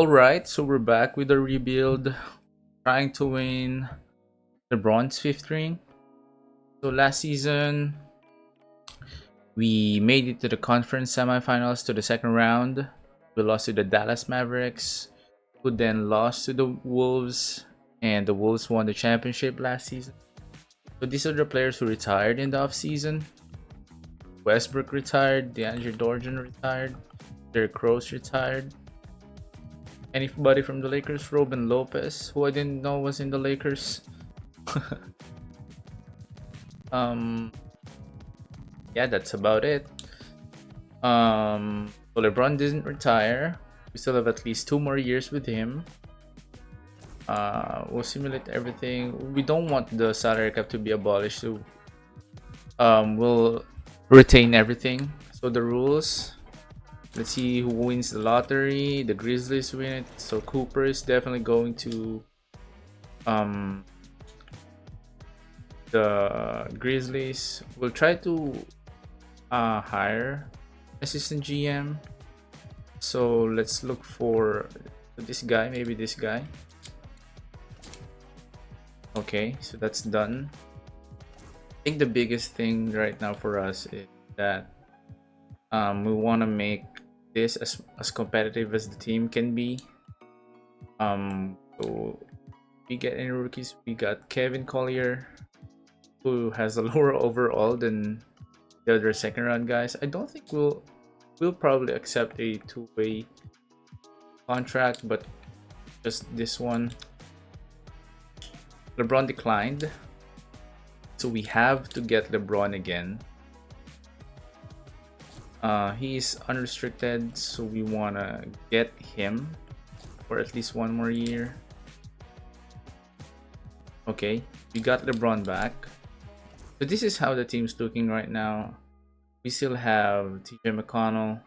Alright, so we're back with a rebuild, trying to win LeBron's fifth ring. So last season, we made it to the conference semifinals to the second round. We lost to the Dallas Mavericks, who then lost to the Wolves, and the Wolves won the championship last season. So these are the players who retired in the offseason. Westbrook retired, DeAndre Jordan retired, Derrick Rose retired. Anybody from the Lakers? Robin Lopez, who I didn't know was in the Lakers. um, yeah, that's about it. So LeBron didn't retire. We still have at least 2 more years with him. We'll simulate everything. We don't want the salary cap to be abolished, so we'll retain everything. So the rules. Let's see who wins the lottery. The Grizzlies win it. So Cooper is definitely going to the Grizzlies. We'll try to hire assistant GM. So let's look for this guy, maybe this guy. Okay, so that's done. I think the biggest thing right now for us is that we want to make this as competitive as the team can be. So we get any rookies. We got Kevin Collier, who has a lower overall than the other second round guys. I don't think we'll probably accept a two-way contract, but just this one. LeBron declined, so we have to get LeBron again. He's unrestricted, so we wanna get him for at least 1 more year. Okay, we got LeBron back. So this is how the team's looking right now. We still have TJ McConnell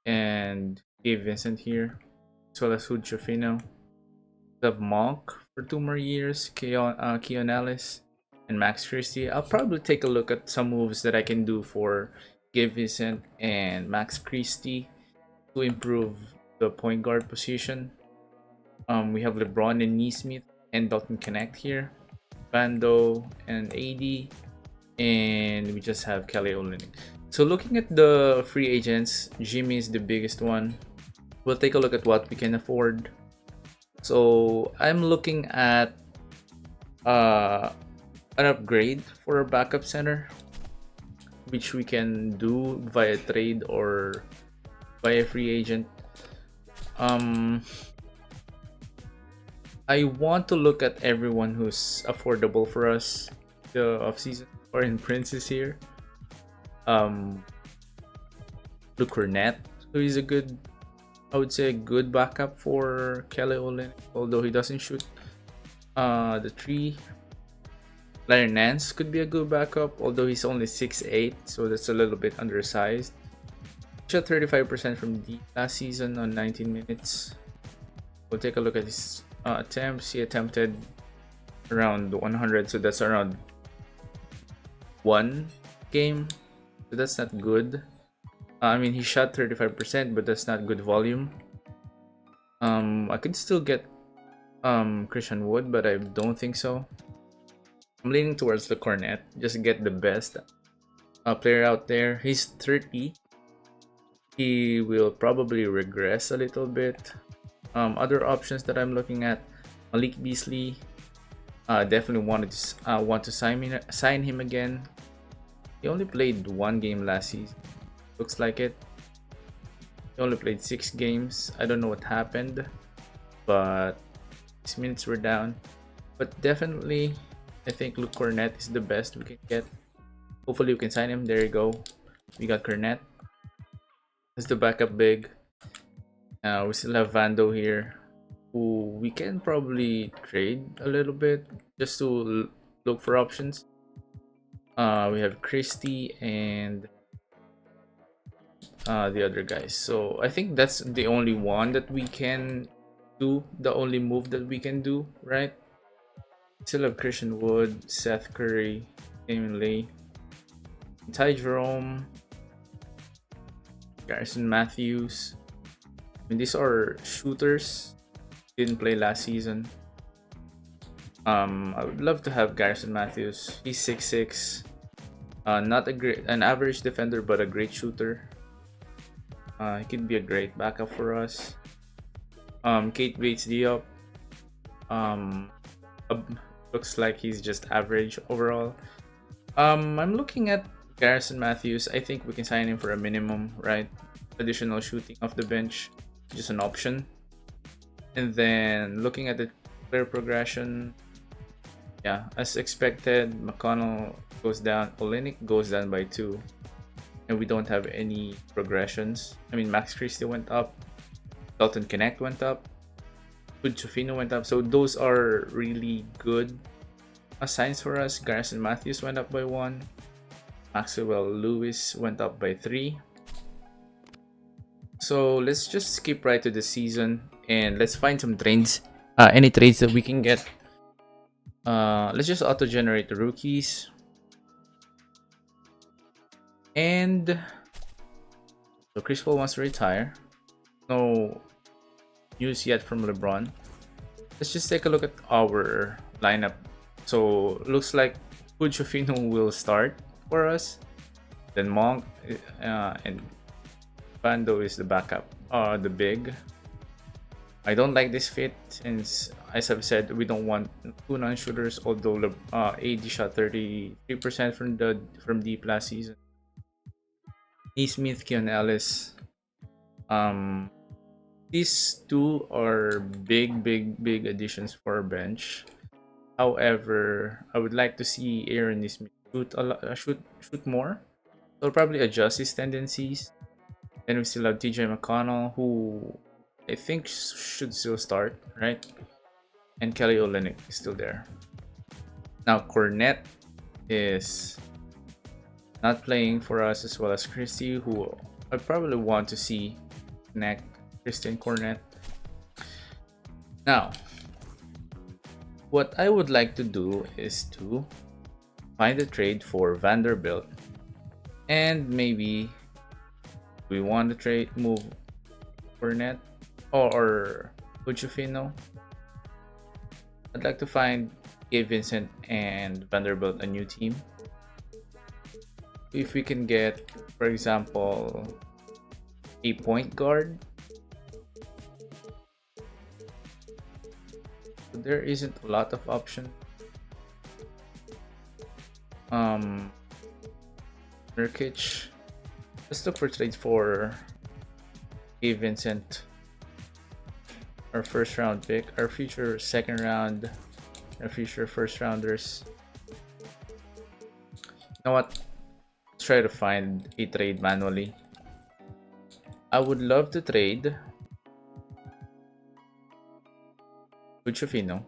and Gabe Vincent here, as well as Hood Chafino. We have Monk for 2 more years, Keon Ellis, and Max Christie. I'll probably take a look at some moves that I can do for Gabe Vincent and Max Christie to improve the point guard position. We have LeBron and Neesmith and Dalton Connect here, Bando and AD, and we just have Kelly Olynyk. So looking at the free agents, Jimmy is the biggest one. We'll take a look at what we can afford. So I'm looking at an upgrade for a backup center, which we can do via trade or via free agent. I want to look at everyone who's affordable for us the offseason, or in Prince's here. Luke Cornett, who is a good, I would say, a good backup for Kelly Olynyk, although he doesn't shoot the three. Larry Nance could be a good backup, although he's only 6'8", so that's a little bit undersized. He shot 35% from deep last season on 19 minutes. We'll take a look at his attempts. He attempted around 100, so that's around 1 game. So that's not good. I mean, he shot 35%, but that's not good volume. I could still get Christian Wood, but I don't think so. I'm leaning towards the Cornet. Just get the best player out there. He's 30. He will probably regress a little bit. Other options that I'm looking at: Malik Beasley. Definitely want to sign him again. He only played 1 game last season. Looks like it. He only played 6 games. I don't know what happened, but his minutes were down. But definitely, I think Luke Cornett is the best we can get. Hopefully we can sign him. There you go. We got Cornett as the backup big. We still have Vando here, who we can probably trade a little bit just to look for options. We have Christie and the other guys. So I think that's the only one that we can do. The only move that we can do, right? Still have Christian Wood, Seth Curry, Damon Lee, Ty Jerome, Garrison Matthews. mean, these are shooters. Didn't play last season. I would love to have Garrison Matthews. He's 6'6". Not an average defender, but a great shooter. He could be a great backup for us. Kate Bates Diop. Um, looks like he's just average overall. I'm looking at Garrison Matthews. I think we can sign him for a minimum, right? Additional shooting off the bench, just an option. And then looking at the player progression, yeah, as expected, McConnell goes down, Olenek goes down by 2, and we don't have any progressions. I mean, Max Christie went up, Dalton Connect went up, Hood Chufino went up, so those are really good signs for us. Garrison Matthews went up by 1, Maxwell Lewis went up by 3. So let's just skip right to the season and let's find some trades. Any trades that we can get. Let's just auto-generate the rookies. And so Chris Paul wants to retire. No news yet from LeBron. Let's just take a look at our lineup. So looks like Hood Chufino will start for us. Then Monk and Bando is the backup. The big. I don't like this fit since, as I've said, we don't want 2 non-shooters. Although AD shot 33% from deep last season. Neesmith, Keon Ellis. These 2 are big additions for our bench. However, I would like to see Aaron Neesmith shoot more. So I'll probably adjust his tendencies. Then we still have TJ McConnell, who I think should still start, right? And Kelly Olynyk is still there. Now Cornette is not playing for us, as well as Christie, who I probably want to see connect. Christian Cornette. Now, what I would like to do is to find a trade for Vanderbilt, and maybe we want to move Cornette or Uchufino. I'd like to find Gabe Vincent and Vanderbilt a new team. If we can get, for example, a point guard. There isn't a lot of options. Nurkic. Let's look for trades for Gabe Vincent, our first round pick, our future second round, our future first rounders. You know what? Let's try to find a trade manually. I would love to trade Uchufino.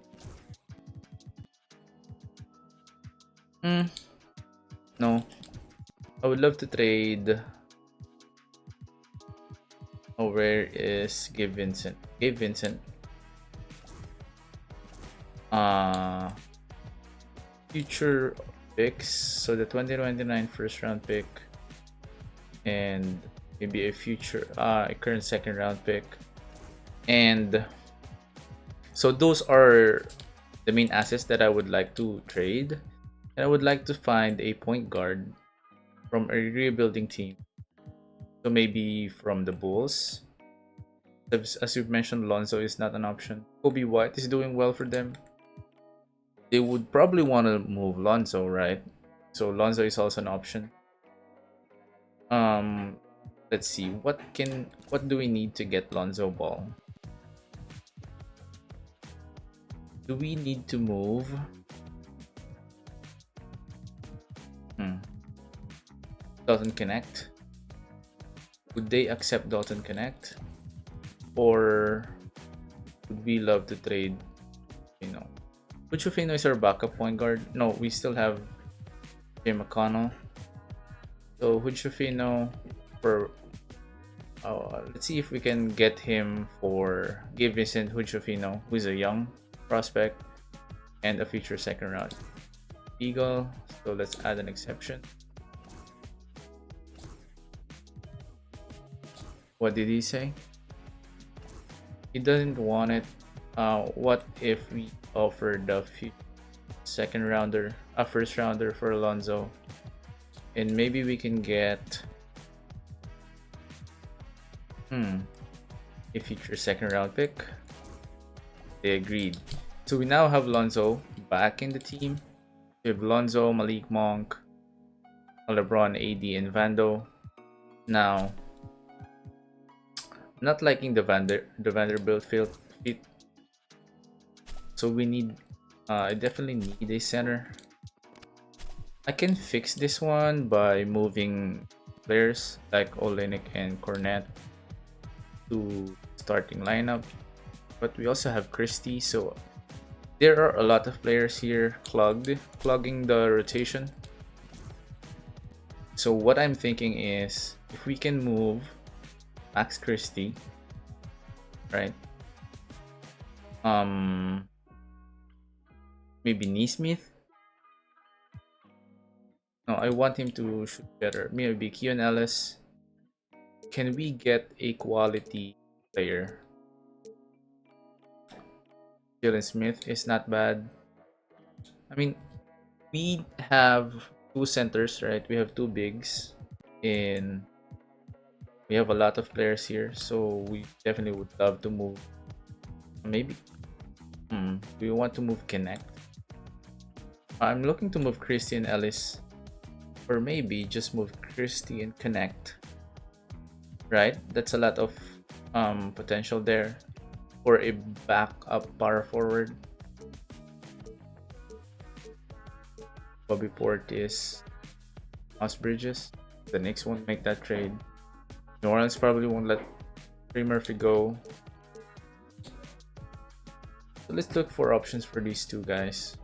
No. I would love to trade. Oh, where is Gabe Vincent? Gabe Vincent. Future picks. So the 2029 first round pick. And maybe a future a current second round pick. And so those are the main assets that I would like to trade. And I would like to find a point guard from a rebuilding team. So maybe from the Bulls. As you've mentioned, Lonzo is not an option. Kobe White is doing well for them. They would probably want to move Lonzo, right? So Lonzo is also an option. Let's see. What do we need to get Lonzo Ball? Do we need to move? Dalton Connect? Would they accept Dalton Connect? Or would we love to trade, Uchufino is our backup point guard. No, we still have Jay McConnell. So Uchufino for let's see if we can get him for Gabe Vincent Uchufino, who's a young prospect and a future second round Eagle. So let's add an exception. What did he say? He doesn't want it. What if we offer the second rounder, a first rounder for Alonso, and maybe we can get a future second round pick. They agreed. So we now have Lonzo back in the team. We have Lonzo, Malik Monk, LeBron, AD, and Vando. Now, not liking the Vanderbilt fit. So we need, I definitely need a center. I can fix this one by moving players like Olenek and Cornet to starting lineup. But we also have Christie, so there are a lot of players here clogging the rotation. So what I'm thinking is if we can move Max Christie, right? Maybe Neesmith. No, I want him to shoot better. Maybe Keon Ellis. Can we get a quality player? Jalen Smith is not bad. I mean, we have two centers, right? We have two bigs, and we have a lot of players here, so we definitely would love to move. Maybe. Do we want to move Connect? I'm looking to move Christie and Ellis, or maybe just move Christie and Connect. Right? That's a lot of potential there for a backup power forward. Bobby Portis, Moss Bridges. The Knicks won't make that trade. New Orleans probably won't let Trey Murphy go. So let's look for options for these two guys.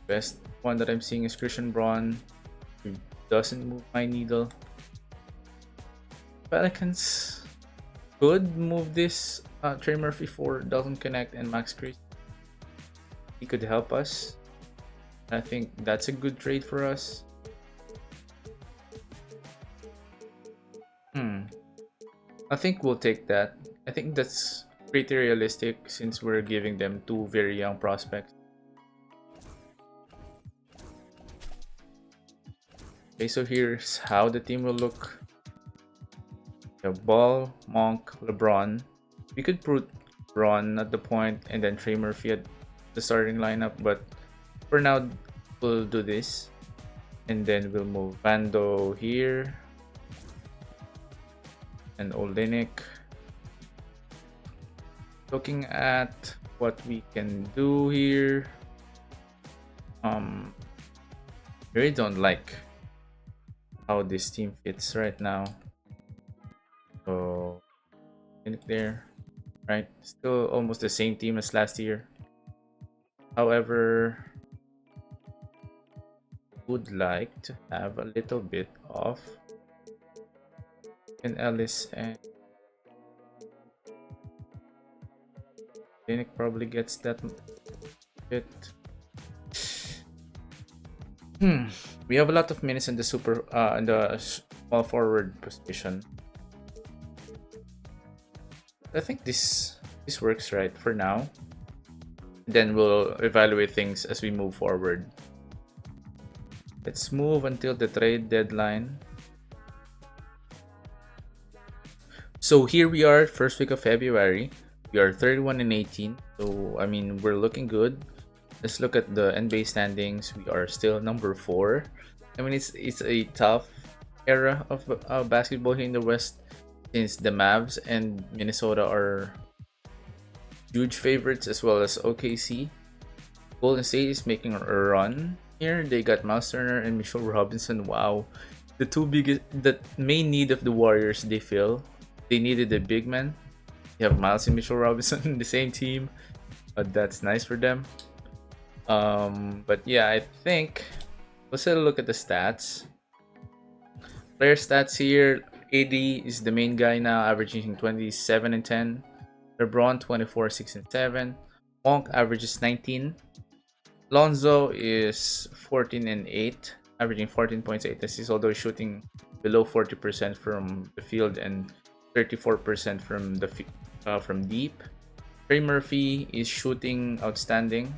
Best one that I'm seeing is Christian Braun. He doesn't move my needle. Pelicans could move this Trey Murphy for Dalton Connect and Max Christie. He could help us. I think that's a good trade for us. I think we'll take that. I think that's pretty realistic since we're giving them two very young prospects. Okay, so here's how the team will look. We have Ball, Monk, LeBron. We could put Braun at the point and then Trey Murphy at the starting lineup, but for now we'll do this. And then we'll move Vando here. And Olenek. Looking at what we can do here. Really don't like how this team fits right now. So there, right? Still almost the same team as last year. However, would like to have a little bit of Ellis and Clinic probably gets that bit. We have a lot of minutes in the in the small forward position. I think this works right for now. Then we'll evaluate things as we move forward. Let's move until the trade deadline. So here we are, first week of February. We are 31 and 18. So I mean, we're looking good. Let's look at the NBA standings. We are still number 4. I mean, it's a tough era of basketball here in the West, since the Mavs and Minnesota are huge favorites, as well as OKC. Golden State is making a run here. They got Miles Turner and Mitchell Robinson. Wow, the the main need of the Warriors, they feel. They needed a big man. You have Miles and Mitchell Robinson in the same team, but that's nice for them. But yeah, I think let's have a look at the stats. Player stats here. AD is the main guy now, averaging 27 and 10. LeBron 24, 6 and 7. Monk averages 19. Lonzo is 14 and 8. averaging 14.8 assists, although shooting below 40% from the field and 34% from deep. Trey Murphy is shooting outstanding,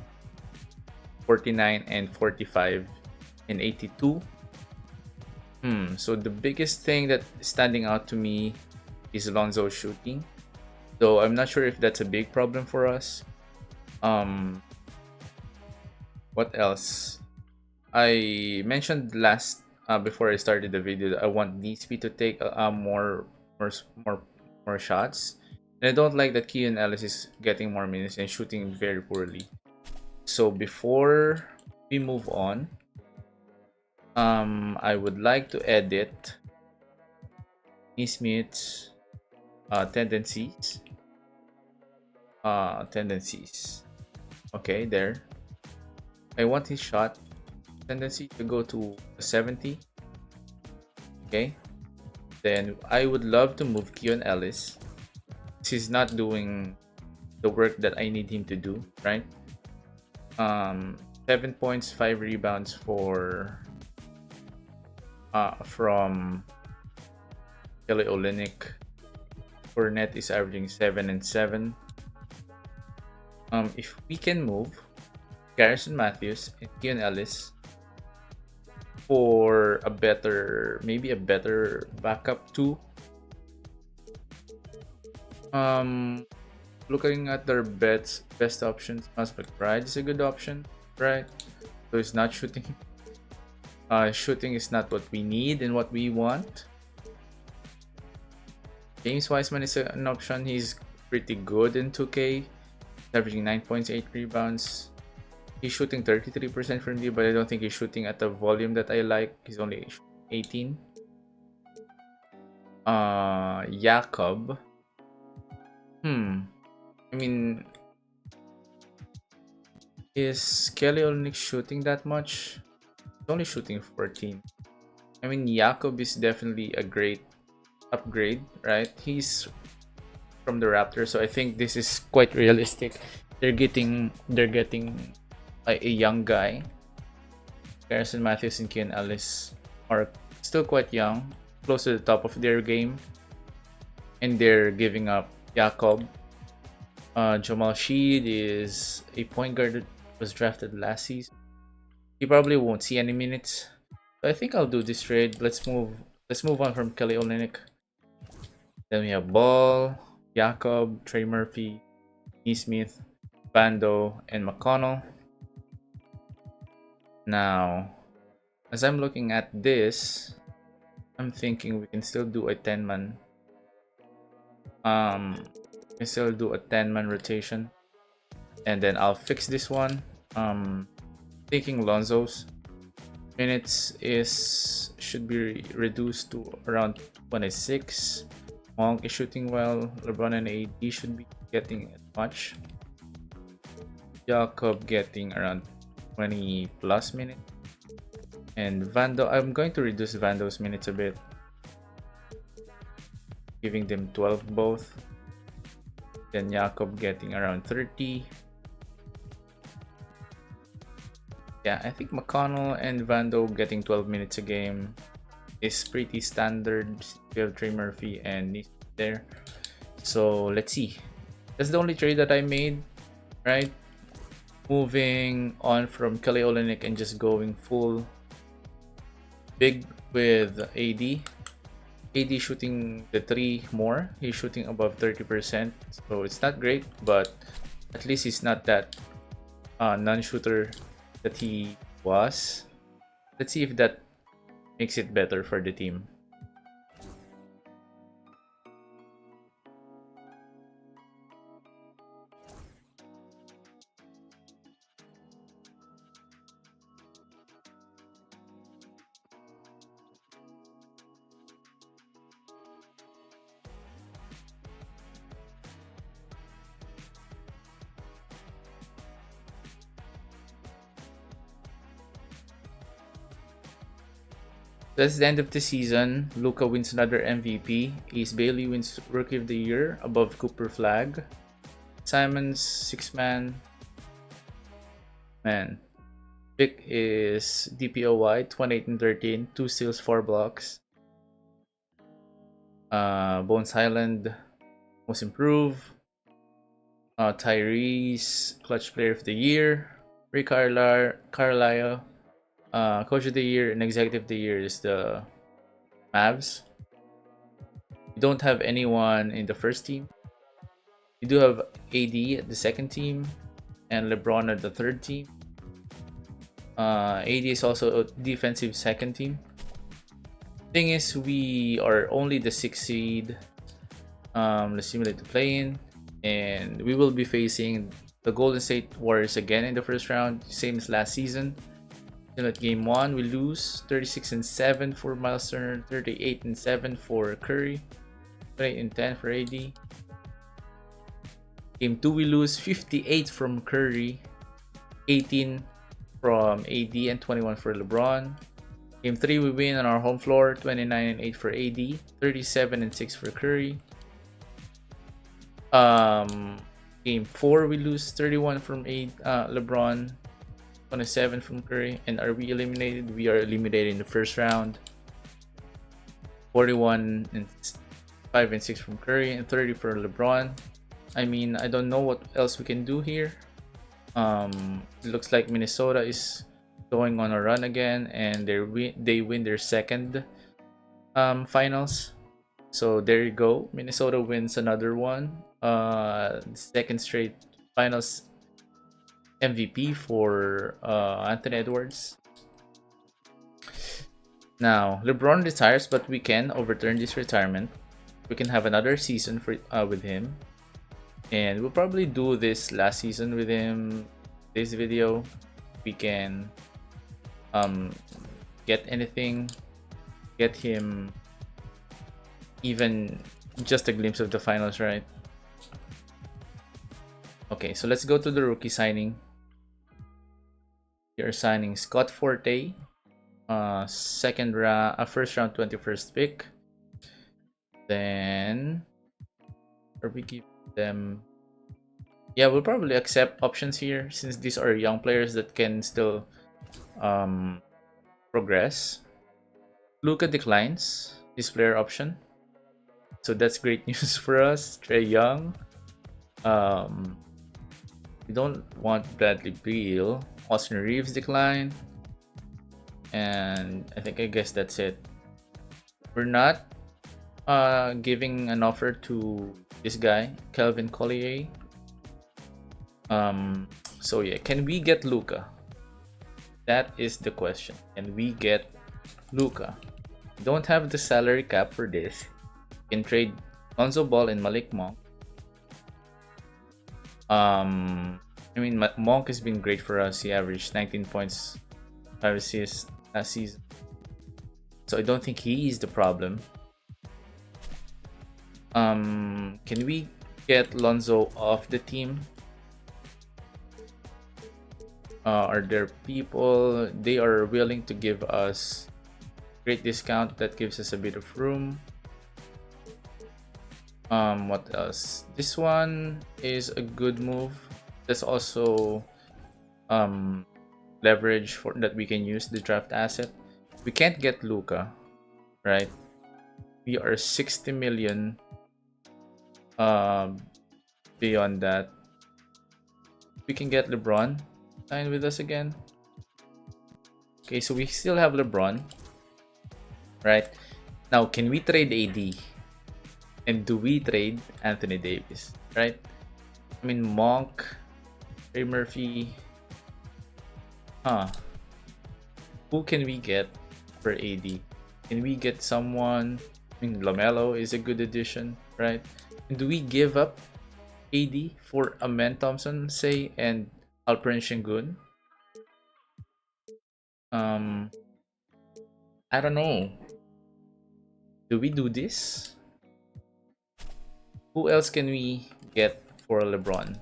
49 and 45 and 82. So the biggest thing that is standing out to me is Lonzo's shooting, though I'm not sure if that's a big problem for us. What else? I mentioned last before I started the video that I want DSP to take more shots, and I don't like that Keon Ellis is getting more minutes and shooting very poorly. So before we move on, I would like to edit Smith's tendencies. Okay, there. I want his shot tendency to go to 70. Okay. Then I would love to move Keon Ellis. He's not doing the work that I need him to do, right? 7 points, 5 rebounds from Kelly Olynyk. Fournette is averaging 7 and 7. If we can move Garrison Matthews and Keon Ellis for maybe a better backup too. Looking at their best options, Miles McBride is a good option, right? So he's not shooting. Shooting is not what we need and what we want. James Wiseman is an option. He's pretty good in 2K, averaging 9 points, 8 rebounds. He's shooting 33% from deep, but I don't think he's shooting at the volume that I like. He's only 18. Jakob. I mean, is Kelly Olynyk shooting that much? He's only shooting 14. I mean, Jakob is definitely a great upgrade, right? He's from the Raptors, so I think this is quite realistic. They're getting a young guy. Garrison Matthews and Keon Ellis are still quite young, close to the top of their game, and they're giving up Jakob. Jamal Sheed is a point guard that was drafted last season. He probably won't see any minutes. So I think I'll do this trade. Let's move on from Kelly Olynyk. Then we have Ball, Jakob, Trey Murphy, Nesmith, Bando, and McConnell. Now, as I'm looking at this, I'm thinking we can still do a 10-man. We can still do a 10-man rotation, and then I'll fix this one. Thinking Lonzo's minutes should be reduced to around 26. Monk is shooting well. LeBron and AD should be getting as much. Jakob getting around 20 plus minutes. And Vando, I'm going to reduce Vando's minutes a bit, giving them 12 both. Then Jakob getting around 30. Yeah, I think McConnell and Vando getting 12 minutes a game is pretty standard. We have Trey Murphy and Nice there. So let's see. That's the only trade that I made, right? Moving on from Kelly Olynyk and just going full big with AD. AD shooting the 3 more. He's shooting above 30%. So it's not great, but at least he's not that non-shooter that he was. Let's see if that makes it better for the team. That's the end of the season. Luka wins another MVP. Ace Bailey wins Rookie of the Year above Cooper Flag. Simons 6-man. Man, Pick is DPOY 28 and 13, 2 steals, 4 blocks. Bones Highland, most improved. Tyrese, clutch player of the year. Ray Carlisle, coach of the year and executive of the year is the Mavs. We don't have anyone in the first team. We do have AD at the second team and LeBron at the third team. AD is also a defensive second team. Thing is, we are only the 6th seed. Let's simulate the play-in, and we will be facing the Golden State Warriors again in the first round, same as last season. Then at game 1, we lose 36 and 7 for Miles Turner, 38 and 7 for Curry, 28 and 10 for AD. Game 2, we lose 58 from Curry, 18 from AD, and 21 for LeBron. Game 3, we win on our home floor, 29 and 8 for AD, 37 and 6 for Curry. Game 4, we lose 31 from LeBron, 27 from Curry. And are we eliminated? We are eliminated in the first round. 41 and 5 and 6 from Curry and 30 for LeBron. I mean, I don't know what else we can do here. It looks like Minnesota is going on a run again, and they win their second finals. So there you go. Minnesota wins another one. Second straight finals MVP for Anthony Edwards. Now LeBron retires, but we can overturn this retirement. We can have another season for with him, and we'll probably do this last season with him. This video, we can get anything, get him even just a glimpse of the finals, right? Okay, so let's go to the rookie signing. You're signing Scott Forte, first round 21st pick. Then, or we give them, yeah, we'll probably accept options here since these are young players that can still progress. Luka declines this player option, so that's great news for us. Trae Young, we don't want Bradley Beal. Austin Reeves decline, and I guess that's it. We're not giving an offer to this guy, Kelvin Collier. So yeah, can we get Luka? That is the question. Can we get Luka? We don't have the salary cap for this. We can trade Lonzo Ball and Malik Monk. I mean, Monk has been great for us. He averaged 19 points, 5 assists last season. So I don't think he is the problem. Can we get Lonzo off the team? Are there people they are willing to give us great discount that gives us a bit of room? What else? This one is a good move. There's also leverage for that we can use the draft asset. We can't get Luka, right? We are 60 million beyond that. We can get LeBron sign with us again. Okay, so we still have LeBron, right? Now, can we trade AD? And do we trade Anthony Davis, right? I mean, Monk, Ray Murphy. Who can we get for AD? Can we get someone? I mean, LaMelo is a good addition, right? And do we give up AD for Amen Thompson, say, and Alperen Sengun? I don't know. Do we do this? Who else can we get for LeBron?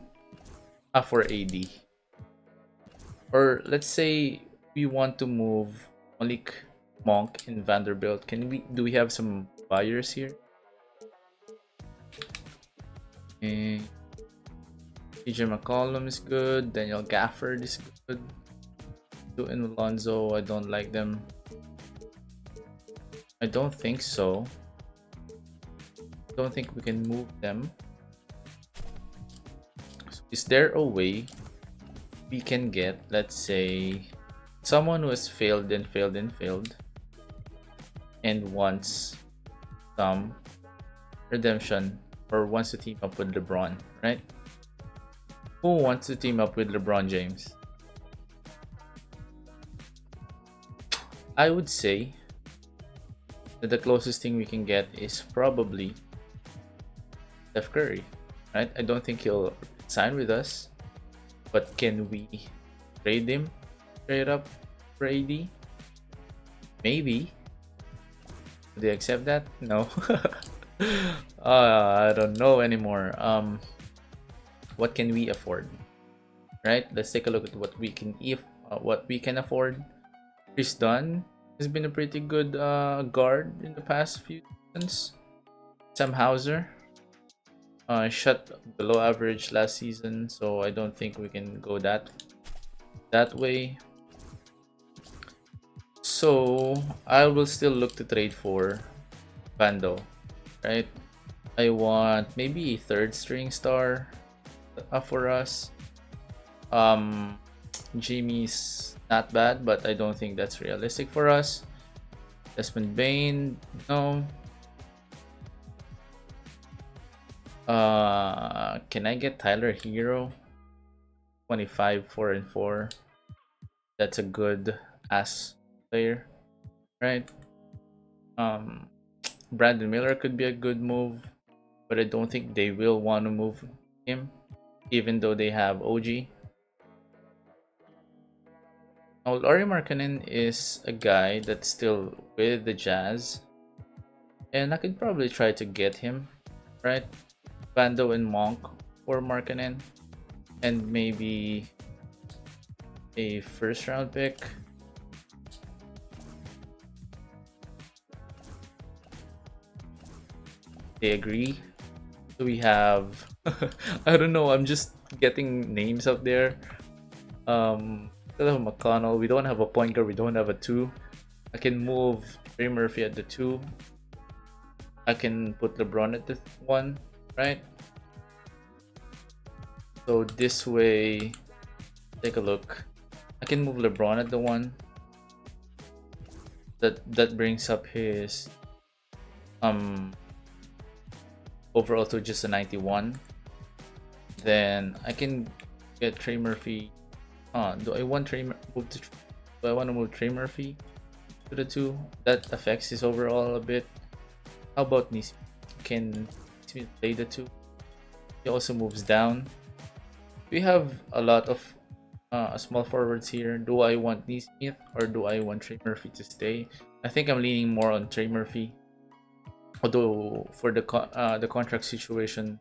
For AD. Or let's say we want to move Malik Monk in Vanderbilt. Do we have some buyers here? Okay. TJ McCollum is good. Daniel Gafford is good. Ep2 and Alonzo, I don't like them. I don't think so. Don't think we can move them. So is there a way we can get, let's say, someone who has failed and failed and failed and wants some redemption or wants to team up with LeBron, right? Who wants to team up with LeBron James? I would say that the closest thing we can get is probably Steph Curry, right? I don't think he'll sign with us, but can we trade him straight up for AD? Maybe. Do they accept that? No. I don't know anymore. What can we afford? Right? Let's take a look at what we can afford. Chris Dunn has been a pretty good guard in the past few seasons. Sam Hauser shot below average last season, so I don't think we can go that way. So I will still look to trade for Bando, right? I want maybe a third string star for us. Jimmy's not bad, but I don't think that's realistic for us. Desmond Bain, no. Can I get Tyler Hero? 25, 4 and 4. That's a good ass player, right? Brandon Miller could be a good move, but I don't think they will want to move him, even though they have OG. Now, Lauri Markkanen is a guy that's still with the Jazz, and I could probably try to get him, right? Bando and Monk for Markkanen, and maybe a first round pick. They agree. So we have I don't know, I'm just getting names up there. Still have McConnell. We don't have a point guard, we don't have a 2. I can move Trey Murphy at the 2. I can put LeBron at the 1, right? So this way, take a look. I can move LeBron at the 1. That brings up his overall to just a 91. Then I can get Trey Murphy. Do I want to move Trey Murphy to the 2? That affects his overall a bit. How about Nesmith? Can Nesmith play the 2? He also moves down. We have a lot of small forwards here. Do I want Nesmith or do I want Trey Murphy to stay? I think I'm leaning more on Trey Murphy. Although for the contract situation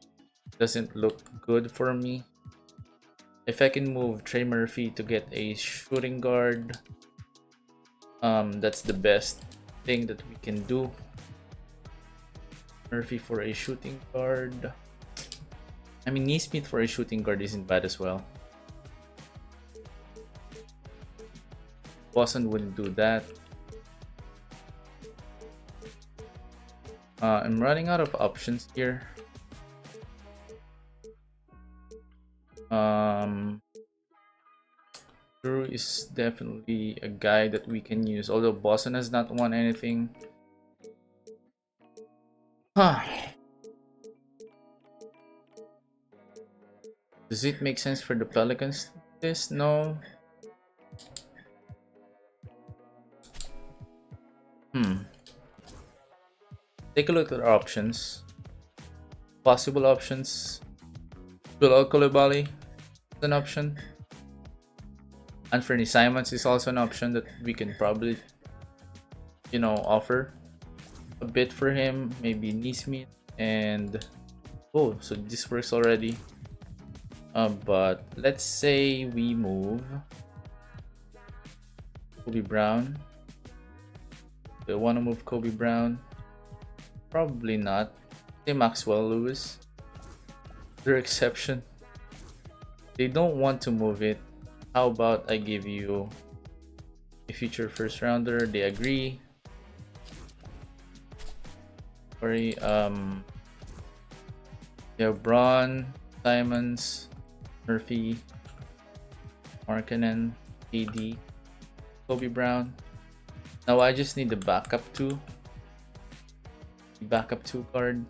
doesn't look good for me. If I can move Trey Murphy to get a shooting guard, that's the best thing that we can do. Murphy for a shooting guard. I mean, Nesmith for a shooting guard isn't bad as well. Boston wouldn't do that. I'm running out of options here. Drew is definitely a guy that we can use, although Boston has not won anything. Does it make sense for the Pelicans? This no. Take a look at our options. Possible options. Bilal Coulibaly is an option. Anthony Simons is also an option that we can probably, offer a bit for him. Maybe Nesmith and so this works already. But let's say we move Kobe Brown. Do I want to move Kobe Brown? Probably not. Say Maxwell Lewis. Their exception. They don't want to move it. How about I give you a future first rounder. They agree. Sorry, they have Braun, Simons, Murphy, Markkanen, AD, Kobe Brown. Now I just need the backup 2. Backup 2 card.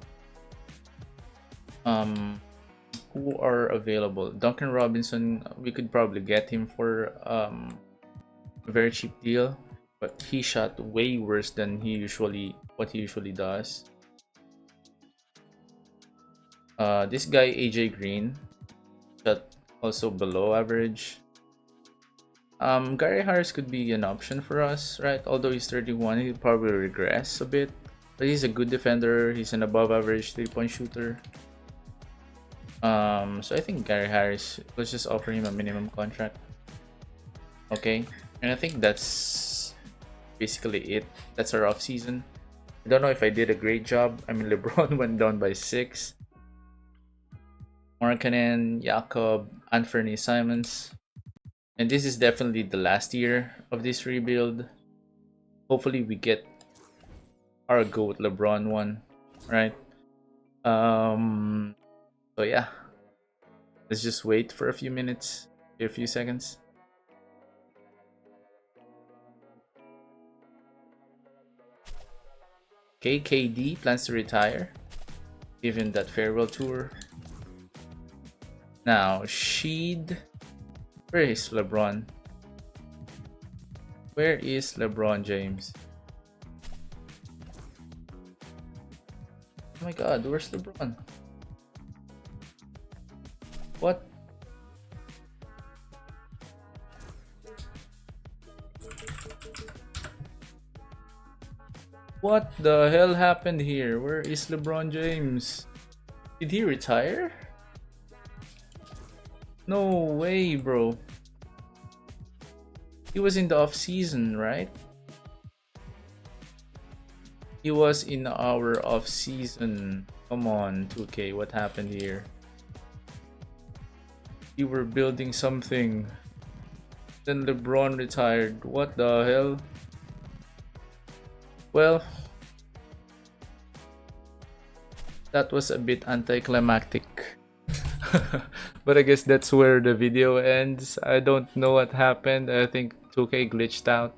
Who are available? Duncan Robinson, we could probably get him for a very cheap deal, but he shot way worse than what he usually does. This guy AJ Green shot also below average. Gary Harris could be an option for us, right? Although he's 31, he'll probably regress a bit, but he's a good defender. He's an above average 3-point shooter. So I think Gary Harris, let's just offer him a minimum contract. Okay, and I think that's basically it. That's our off season. I don't know if I did a great job. I mean, LeBron went down by 6. Markkanen, Jakob, Anthony Simons. And this is definitely the last year of this rebuild. Hopefully we get our GOAT LeBron one, right? So yeah. Let's just wait for a few minutes, a few seconds. KD plans to retire, given that farewell tour. Now, Sheed. Where is LeBron? Where is LeBron James? Oh my god, where's LeBron? What? What the hell happened here? Where is LeBron James? Did he retire? No way, bro. He was in the off season, right? He was in our off season. Come on, 2K, what happened here? We were building something. Then LeBron retired. What the hell? Well, that was a bit anticlimactic. But I guess that's where the video ends. I don't know what happened. I think 2K glitched out.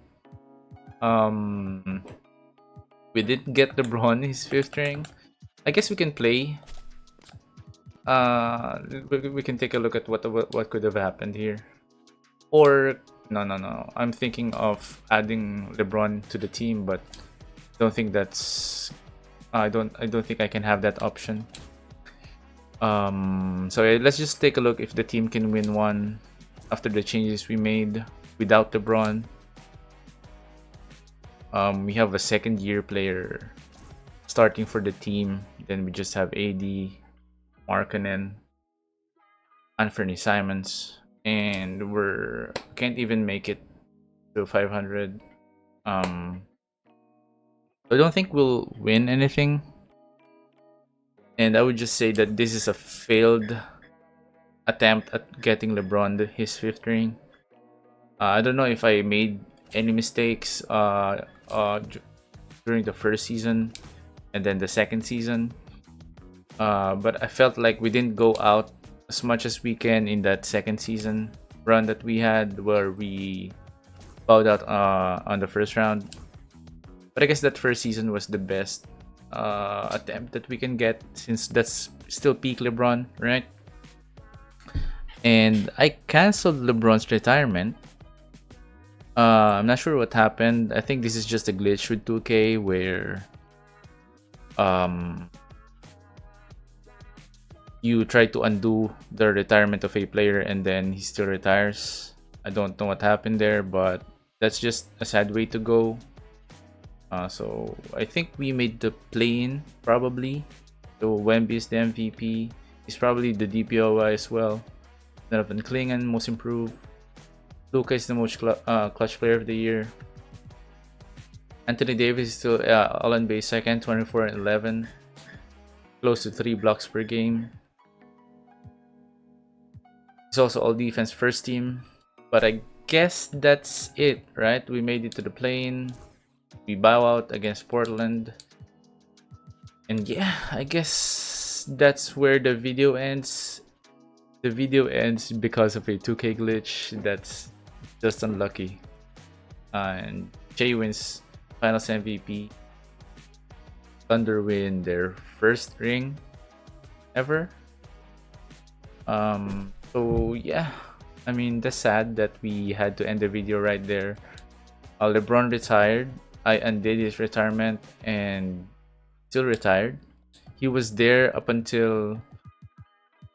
We didn't get LeBron his 5th ring. I guess we can play. We can take a look at what could have happened here. Or no. I'm thinking of adding LeBron to the team, but don't think that's. I don't think I can have that option. So let's just take a look if the team can win one after the changes we made without LeBron. We have a second-year player starting for the team. Then we just have AD, Markkanen, Anthony Simons, and we're can't even make it to 500. I don't think we'll win anything. And I would just say that this is a failed attempt at getting LeBron his 5th ring. I don't know if I made any mistakes during the first season and then the second season. But I felt like we didn't go out as much as we can in that second season run that we had, where we bowed out on the first round. But I guess that first season was the best attempt that we can get, since that's still peak LeBron, right? And I canceled LeBron's retirement. I'm not sure what happened. I think this is just a glitch with 2K where you try to undo the retirement of a player and then he still retires. I don't know what happened there, but that's just a sad way to go. So I think we made the play-in probably. So Wemby is the MVP. He's probably the DPOY as well. Nelvin Klingan, most improved. Luka is the most clutch player of the year. Anthony Davis is still All-NBA second, 24 and 11. Close to 3 blocks per game. He's also all defense first team. But I guess that's it, right? We made it to the plane. We bow out against Portland. And yeah, I guess that's where the video ends. The video ends because of a 2K glitch. That's just unlucky. And Jay wins Finals MVP. Thunder win their first ring ever. So yeah, I mean, that's sad that we had to end the video right there. LeBron retired. I undid his retirement and still retired. He was there up until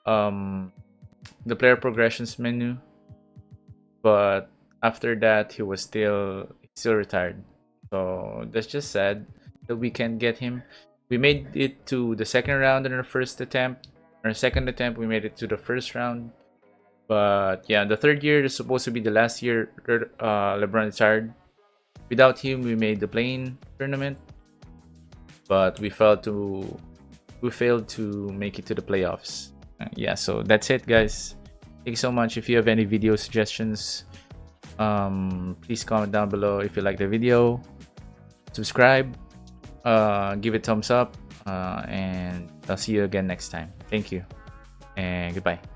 the player progressions menu, but after that he was still retired. So that's just sad that we can't get him. We made it to the second round in our first attempt. Our second attempt, we made it to the first round. But yeah, the third year is supposed to be the last year LeBron retired. Without him, we made the play-in tournament, but we failed to make it to the playoffs. Yeah, so that's it, guys. Thank you so much. If you have any video suggestions, please comment down below. If you like the video, subscribe, give it a thumbs up, and I'll see you again next time. Thank you and goodbye.